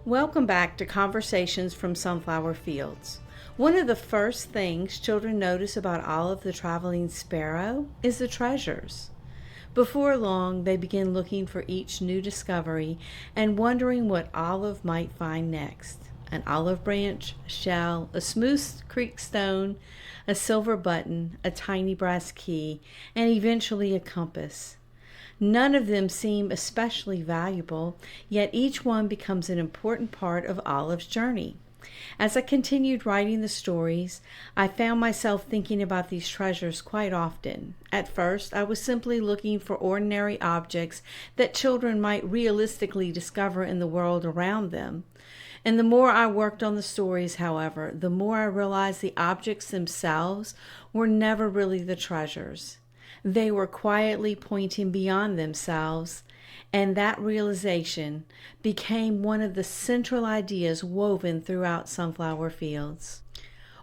Welcome back to Conversations from Sonflower Fields. One of the first things children notice about Olive the traveling sparrow is the treasures. Before long, they begin looking for each new discovery and wondering what Olive might find next. An olive branch, a shell, a smooth creek stone, a silver button, a tiny brass key, and eventually a compass. None of them seem especially valuable, yet each one becomes an important part of Olive's journey. As I continued writing the stories, I found myself thinking about these treasures quite often. At first, I was simply looking for ordinary objects that children might realistically discover in the world around them. And the more I worked on the stories, however, the more I realized the objects themselves were never really the treasures. They were quietly pointing beyond themselves, and that realization became one of the central ideas woven throughout Sonflower Fields.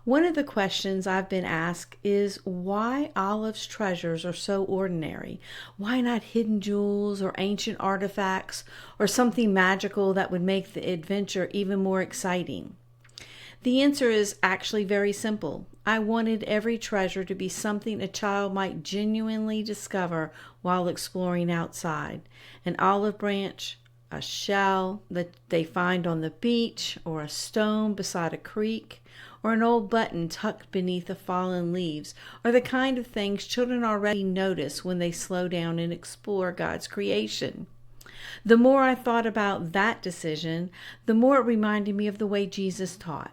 One of the questions I've been asked is why Olive's treasures are so ordinary. Why not hidden jewels or ancient artifacts or something magical that would make the adventure even more exciting? The answer is actually very simple. I wanted every treasure to be something a child might genuinely discover while exploring outside. An olive branch, a shell that they find on the beach, or a stone beside a creek, or an old button tucked beneath the fallen leaves are the kind of things children already notice when they slow down and explore God's creation. The more I thought about that decision, the more it reminded me of the way Jesus taught.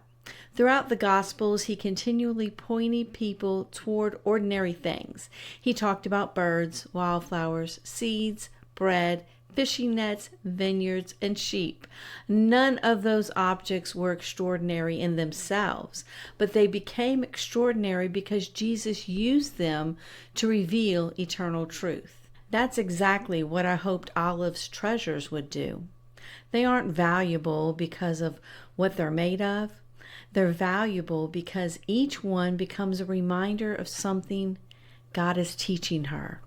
Throughout the Gospels, he continually pointed people toward ordinary things. He talked about birds, wildflowers, seeds, bread, fishing nets, vineyards, and sheep. None of those objects were extraordinary in themselves, but they became extraordinary because Jesus used them to reveal eternal truth. That's exactly what I hoped Olive's treasures would do. They aren't valuable because of what they're made of. They're valuable because each one becomes a reminder of something God is teaching her.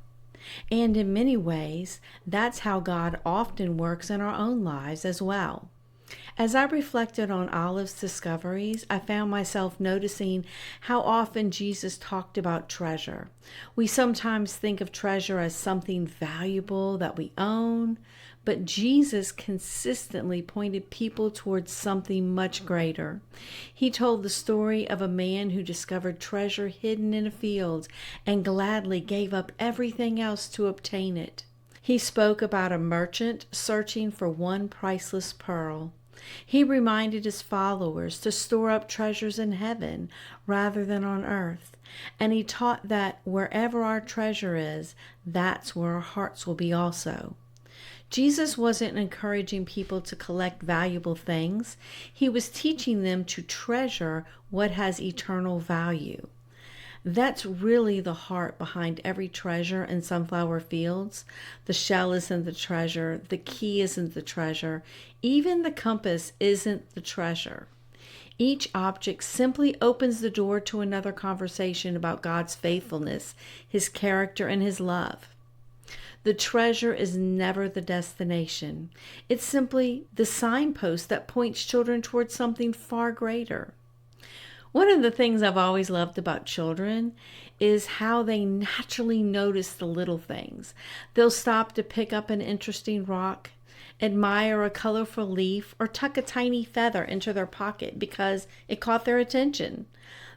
And in many ways, that's how God often works in our own lives as well. As I reflected on Olive's discoveries, I found myself noticing how often Jesus talked about treasure. We sometimes think of treasure as something valuable that we own, but Jesus consistently pointed people towards something much greater. He told the story of a man who discovered treasure hidden in a field and gladly gave up everything else to obtain it. He spoke about a merchant searching for one priceless pearl. He reminded his followers to store up treasures in heaven rather than on earth. And he taught that wherever our treasure is, that's where our hearts will be also. Jesus wasn't encouraging people to collect valuable things. He was teaching them to treasure what has eternal value. That's really the heart behind every treasure in Sonflower Fields. The shell isn't the treasure. The key isn't the treasure. Even the compass isn't the treasure. Each object simply opens the door to another conversation about God's faithfulness, His character, and His love. The treasure is never the destination. It's simply the signpost that points children towards something far greater. One of the things I've always loved about children is how they naturally notice the little things. They'll stop to pick up an interesting rock, admire a colorful leaf, or tuck a tiny feather into their pocket because it caught their attention.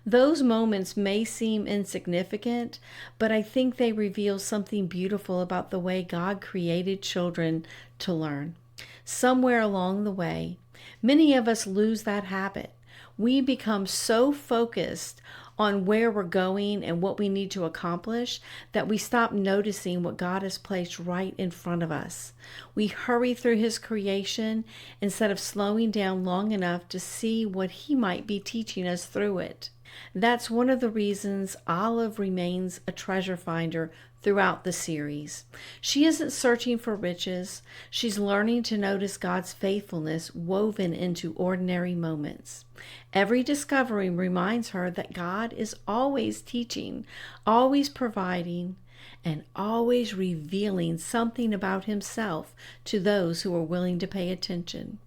Those moments may seem insignificant, but I think they reveal something beautiful about the way God created children to learn. Somewhere along the way, many of us lose that habit. We become so focused on where we're going and what we need to accomplish that we stop noticing what God has placed right in front of us. We hurry through His creation instead of slowing down long enough to see what He might be teaching us through it. That's one of the reasons Olive remains a treasure finder throughout the series. She isn't searching for riches. She's learning to notice God's faithfulness woven into ordinary moments. Every discovery reminds her that God is always teaching, always providing, and always revealing something about himself to those who are willing to pay attention.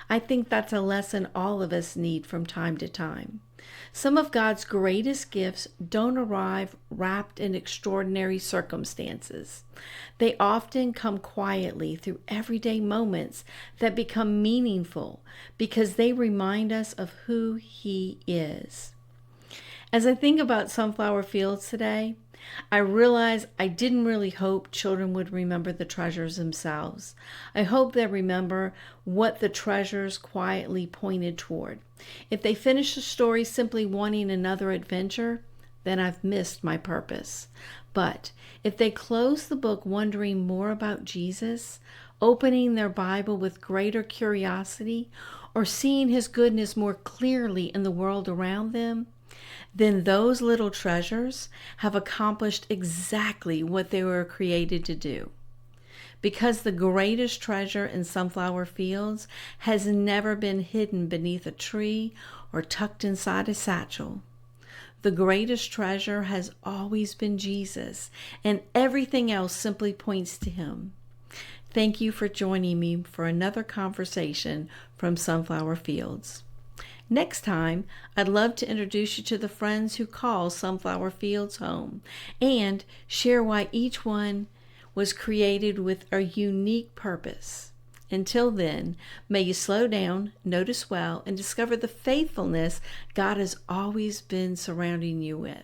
I think that's a lesson all of us need from time to time. Some of God's greatest gifts don't arrive wrapped in extraordinary circumstances. They often come quietly through everyday moments that become meaningful because they remind us of who He is. As I think about Sonflower Fields today, I realize I didn't really hope children would remember the treasures themselves. I hope they remember what the treasures quietly pointed toward. If they finish the story simply wanting another adventure, then I've missed my purpose. But if they close the book wondering more about Jesus, opening their Bible with greater curiosity, or seeing His goodness more clearly in the world around them, then those little treasures have accomplished exactly what they were created to do. Because the greatest treasure in Sonflower Fields has never been hidden beneath a tree or tucked inside a satchel. The greatest treasure has always been Jesus, and everything else simply points to Him. Thank you for joining me for another conversation from Sonflower Fields. Next time, I'd love to introduce you to the friends who call Sonflower Fields home and share why each one was created with a unique purpose. Until then, may you slow down, notice well, and discover the faithfulness God has always been surrounding you with.